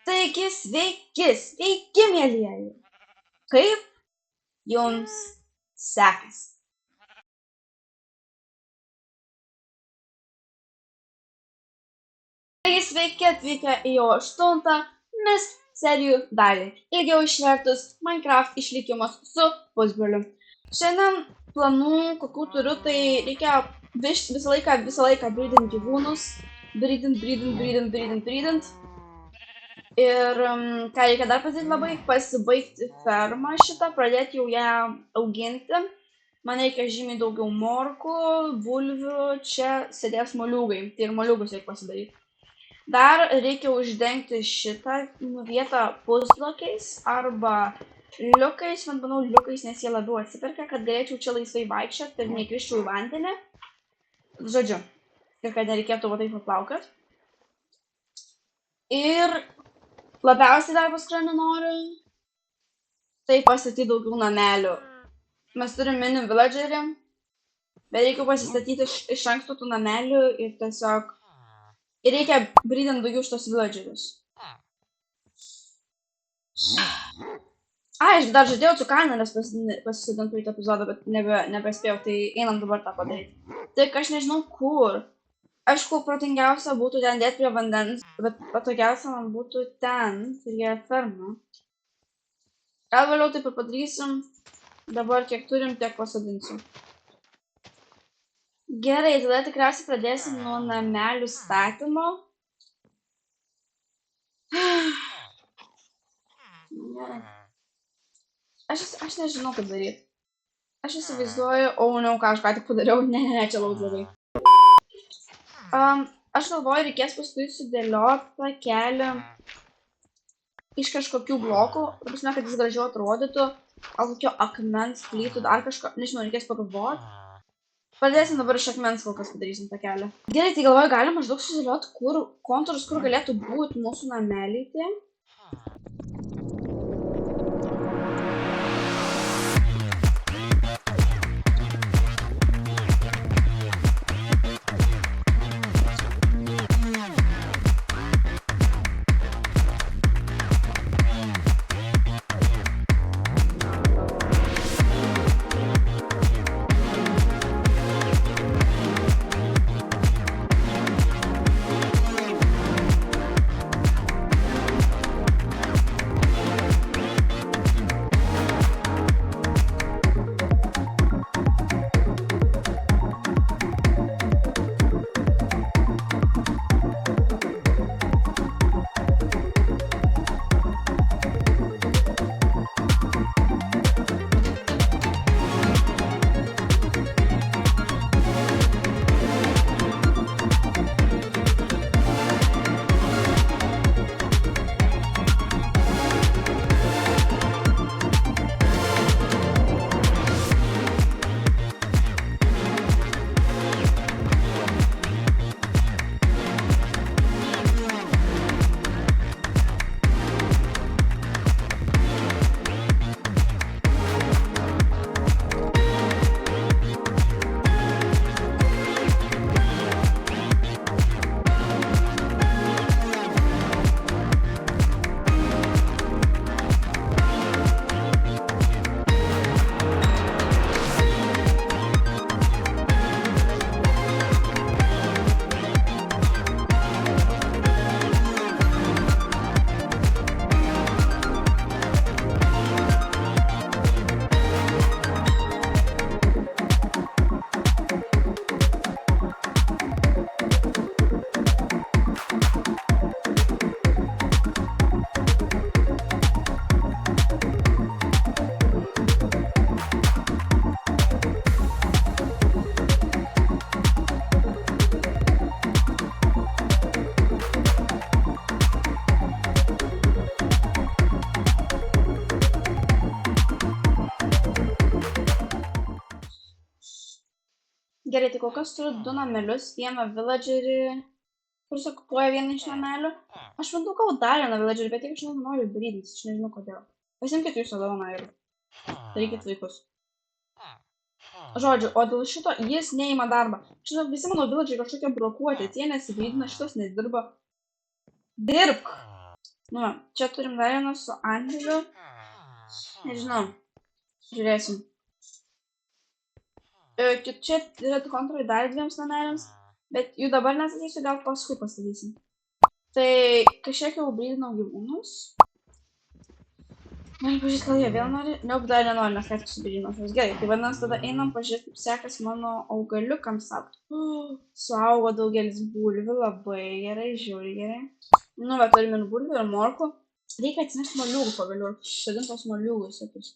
Taigi sveiki, mielieji. Kaip jums sekasi? Taigi sveiki atvykę į jau 8 Mis serijų dalį. Ilgiau išvertus Minecraft išlikimas su pusbroliu. Šiandien planų, kokių turiu, tai reikia visą laiką brydint gyvūnus. Brydint. Ir ką reikia dar padaryti labai, pasibaigti fermą šitą, pradėti jau ją auginti. Man reikia žymiai daugiau morkų, bulvių, čia sėdės moliūgai, tai ir moliūgus reikia pasidaryti. Dar reikia uždengti šitą vietą puslakiais arba liukais, man manau liukais, nes jie labiau atsiperka, kad galėčiau čia laisvai vaikščioti ir nekriščiau į vandenį. Žodžiu, ir kad nereikėtų va taip paplaukiot. Ir labiausiai darbas, kurio nenoriu, tai pastatyti daugiau namelių. Mes turim mini villagerį, bet reikia pasistatyti iš anksto tų namelių ir tiesiog... Ir reikia brydint daugiau šitos villagerius. Aš dar žadėjau cukaneres pasisodinti praeitą epizodą, bet nebespėjau, tai einam dabar tą padaryti. Tik aš nežinau kur. Aišku, protingiausia būtų ten dėti prie vandens, bet patogiausia man būtų ten, prie fermą. Gal vėliau taip ir padarysim. Dabar kiek turim, tiek pasadinsiu. Gerai, tada tikriausiai pradėsim nuo namelių statymo. Gerai. Aš nežinau, kaip daryti. Aš įsivaizduoju, ką aš ką tik padariau, ne, čia lauk labai. Aš galvoju, reikės paskui sudėlioti tą kelią iš kažkokių blokų, prasme, kad jis gražiau atrodytų, gal kokio akmens plytų, dar kažko, nežinau, reikės pagalvoti. Pradėsim dabar iš akmens kol kas padarysim tą kelią. Gerai, tai galvoju, galim maždaug susidėlioti kontūrus, kur galėtų būti mūsų nameliai tie. Gerai, tai kol kas turiu 2 namelius, vieną villagerį, kuris okupuoja vieną iš namelių. Aš bandau gal dar vieną villagerį, bet tiek žinau, noriu brydintis, aš nežinau kodėl. Pasimkit jūsų dovaną ir darykit vaikus. Žodžiu, o dėl šito jis neima darbą. Žinau, visi mano villageriai kažkokie brokuoti, tie nesibrydina, šitas nedirba. Dirbk! Nu, va, čia turim dar vieną su Andriu. Nežinau. Žiūrėsim. Čia yra kontrai dar 2 nameliams, bet jų dabar nestatysiu, gal paskui pastatysim. Tai kažkiek jau brydinau gyvūnus. Noriu pažiūrėti, gal jie vėl nori. Neuk, dar nenori, nes ką tik subrydinau šios. Gerai, tai vadinasi, tada einam pažiūrėti, kaip sekasi mano augaliukams augti. Suaugo daugelis bulvių, labai gerai, žiūri gerai. Nu, bet turim ir bulvių, ir morkų. Reikia atsinešti moliūgų pagaliau, šadintos moliūgų visokius.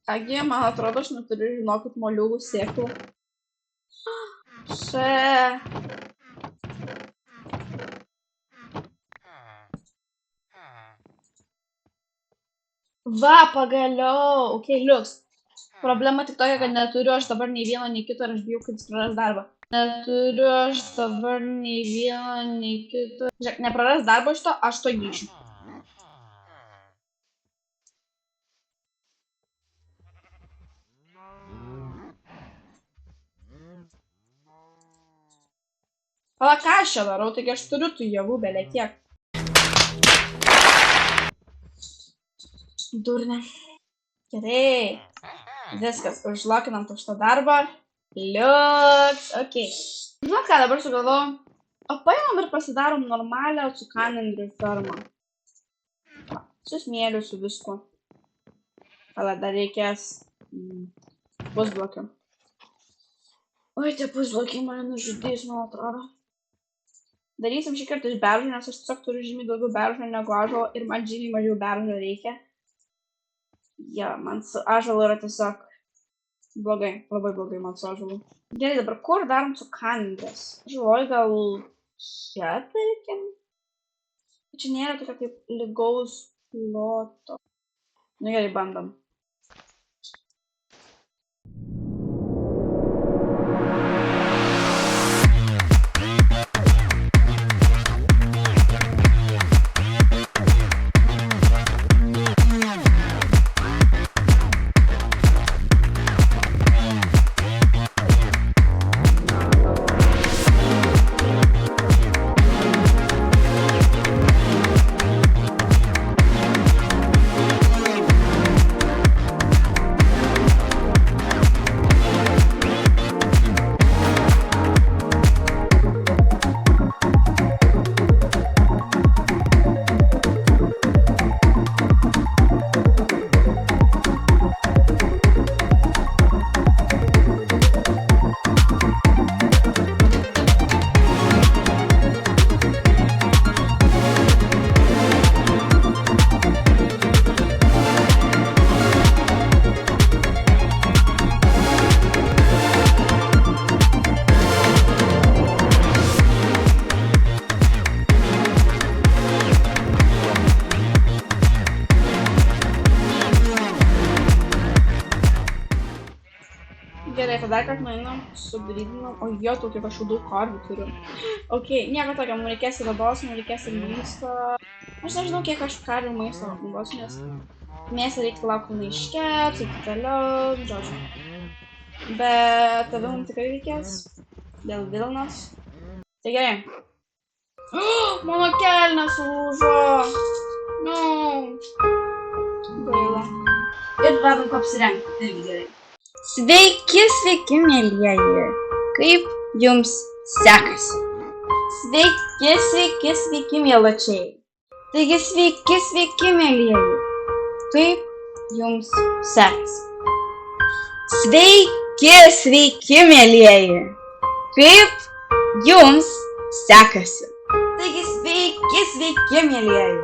Kągi, man atrodo, aš neturiu, žinokit, moliūgų sėklų. Va, pagaliau. Ok, liuks. Problema tik tokia, kad neturiu aš dabar nei vieno, nei kito ir aš bijau, kad jis praras darbą. Neturiu aš dabar nei vieno, nei kito. Žiūrėk, nepraras darbo šito, aš to grįšiu. Pala, ką aš čia darau, taigi aš turiu tų javų belė kiek. Durnė. Gerai. Viskas, užlokinam to šitą darbą. Liuks, ok. Žinot ką, dabar sugalvojau. O paimam ir pasidarom normalią cukanendrių fermą. Su smėliu, su visku. Pala, dar reikės pusblokių. Oi, tie pusblokiai mane nužudys, man atrodo. Darysim šį kartą iš beržo, nes aš tiesiog turiu žymiai daugiau beržo negu ąžuolo ir man žymiai mažiau beržo reikia. Ja, man su ąžuolu yra tiesiog blogai, labai blogai man su ąžuolu. Gerai, dabar kur darom cukanendres? Žinau, gal čia tarkim? Čia nėra tokio kaip lygaus ploto. Nu gerai, bandom. Gerai, tada kad nueinam, subrydinam. O jo, tokia kažkokių daug karvių turiu. Ok, nieko tokio, mums reikės ir odos, mums reikės ir maisto. Aš nežinau, kiek aš karvių maisto naudosiu, nes mėsą reikia laukti iškept, ir toliau, žodžiu. Bet tada mums tikrai reikės, dėl vilnos. Tai gerai. Mano kelnes lūžo. No. Gaila. Ir radom ko apsirengti, irgi gerai. Sveiki, sveiki, mielieji. Kaip jums sekasi? Sveiki, sveiki, sveiki, mieločiai. Taigi, sveiki, sveiki, mielieji. Kaip jums sekasi? Sveiki, sveiki, mielieji. Kaip jums sekasi? Taigi, sveiki, sveiki, mielieji.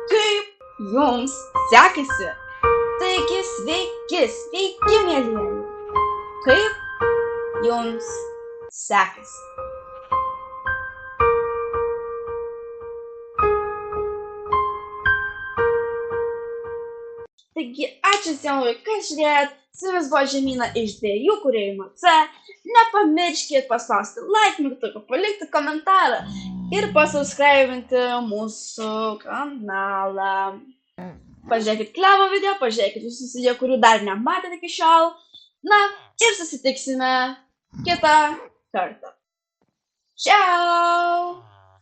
Kaip jums sekasi? Taigi, sveiki, sveiki, mielieji. Kaip jums sekasi? Taigi, ačiū visiems labai, kad žiūrėjot. Su jumis buvo Žemyna iš Dviejų kūrėjų MC. Nepamirškit paspausti like mygtuką, palikti komentarą ir pasubscribinti mūsų kanalą. Pažiūrėkit Klevo video, pažiūrėkit visus video, kurių dar nematėte iki šiol. Na ir susitiksime kitą kartą. Ciao!